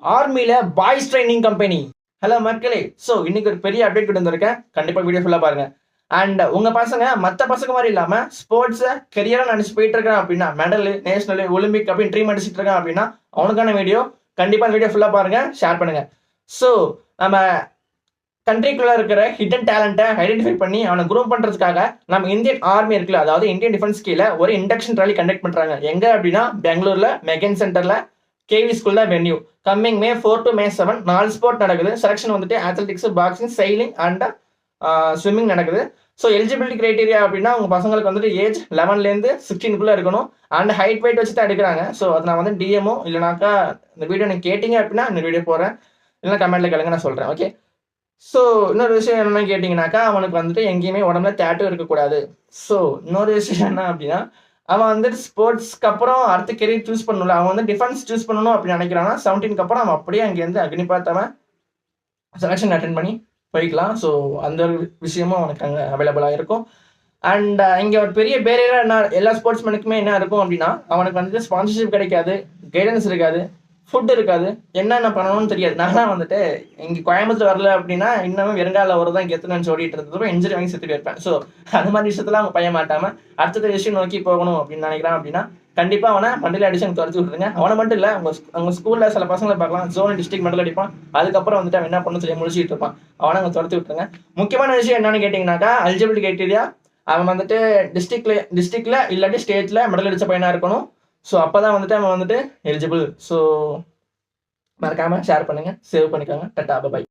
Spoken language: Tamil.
ஆர்மியில பாய்ஸ் ட்ரைனிங் கம்பெனி. ஹலோ மக்களே! ஸோ இன்னைக்கு ஒரு பெரிய அப்டேட் கொண்டு வந்திருக்கேன். கண்டிப்பா வீடியோ ஃபுல்லா பாருங்க. அண்ட் உங்க பசங்க மத்த பசங்க மாரி இல்லாம ஸ்போர்ட்ஸ கரியரா நெனச்சு போயிட்டு இருக்கான் அப்படின்னா, மெடலு, நேஷனலு, ஒலிம்பிக் அப்படின்னு ட்ரீம் அடிச்சிட்டு இருக்கான் அப்படின்னா, அவனுக்கான வீடியோ. கண்டிப்பா இந்த வீடியோ ஃபுல்லா பாருங்க. ஷேர் பண்ணுங்க. ஸோ நம்ம கண்ட்ரிக்குள்ள இருக்கிற ஹிடன் டேலண்ட்ட ஐடென்டிஃபை பண்ணி அவன குரூம் பண்றதுக்காக நம்ம இந்தியன் ஆர்மி இருக்குல்ல, அதாவது இந்தியன் டிஃபென்ஸ் கீழ ஒரு இண்டக்ஷன் ராலி கண்டக்ட் பண்றாங்க. எங்க அப்படின்னா, பெங்களூர்ல மெகன் சென்டர்ல கேவி ஸ்கூல் தான் venue. Coming May 4 to May 7 4 sport நடக்குது. செலக்ஷன் வந்துட்டு athletics, boxing, sailing and swimming நடக்குது. ஸோ எலிஜிபிலிட்டி கிரைட்டீரியா அப்படின்னா உங்க பசங்களுக்கு வந்துட்டு ஏஜ் 11லேருந்து 16க்குள்ள இருக்கணும். அண்ட் ஹைட் வெயிட் வச்சு தான் எடுக்கிறாங்க. ஸோ அதை நான் வந்து டிஎம்ஓ இல்லைனாக்கா இந்த வீடியோ நீங்க கேட்டீங்க அப்படின்னா இந்த வீடியோ போறேன். இல்லைன்னா கமெண்ட்ல கேளுங்க, நான் சொல்றேன். ஓகே. ஸோ இன்னொரு விஷயம் என்னன்னு கேட்டிங்கனாக்கா, அவனுக்கு வந்துட்டு எங்கேயுமே உடம்புல டேட்டூ இருக்கக்கூடாது. ஸோ இன்னொரு விஷயம் என்ன அப்படின்னா, அவன் வந்துட்டு ஸ்போர்ட்ஸ்க்கு அப்புறம் அடுத்த கெரியர் சூஸ் பண்ணணும்ல. அவன் வந்து டிஃபென்ஸ் சூஸ் பண்ணணும் அப்படின்னு நினைக்கிறான்னா 17க்கு அப்புறம் அவன் அப்படியே அங்கேருந்து அக்னிபாத் அவன் செலக்ஷன் அட்டென்ட் பண்ணி போய்க்கலாம். ஸோ அந்த ஒரு விஷயமும் அவனுக்கு அங்கே அவைலபிளாக இருக்கும். அண்ட் இங்கே ஒரு பெரிய பேரியராக என்ன எல்லா ஸ்போர்ட்ஸ்மேனுக்குமே என்ன இருக்கும் அப்படின்னா, அவனுக்கு வந்துட்டு ஸ்பான்சர்ஷிப் கிடைக்காது, கைடன்ஸ் இருக்காது, ஃபுட் இருக்காது, என்னென்ன பண்ணணும்னு தெரியாது. நான்லாம் வந்துட்டு இங்கே கோயம்புத்தூர் வரல அப்படின்னா இன்னமும் வெறுங்கால ஒரு தான் கெத்துன்னு ஓடிட்டு இருந்தப்போ இன்ஜுரி வாங்கி செத்து போயிருப்பேன். ஸோ அது மாதிரி விஷயத்துல அவங்க பையன் மாட்டாம அடுத்த விஷயம் நோக்கி போகணும் அப்படின்னு நினைக்கிறான் அப்படின்னா, கண்டிப்பா அவனை மண்டல அடிச்சு எனக்கு துரத்தி விட்டுருங்க. அவனை மட்டும் இல்லை, அவங்க ஸ்கூல்ல சில பசங்களை பார்க்கலாம், ஜோன் டிஸ்ட்ரிக்ட் மெடல் அடிப்பான். அதுக்கப்புறம் வந்துட்டு அவன் என்ன பண்ணணும் சொல்லி முடிச்சுட்டு இருப்பான். அவனை அங்கே துரத்தி விட்டுருங்க. முக்கியமான விஷயம் என்னன்னு கேட்டிங்கனாக்கா, எலிஜிபிலிட்டி கிரைட்டீரியா அவன் வந்துட்டு டிஸ்ட்ரிக்ட்ல இல்லாட்டி ஸ்டேட்ல மெடல் அடிச்ச பையனா இருக்கணும். ஸோ அப்பதான் வந்துட்டு அவன் வந்துட்டு எலிஜிபிள். ஸோ மறக்காம ஷேர் பண்ணுங்க, சேவ் பண்ணிக்கோங்க. டாடா, பை.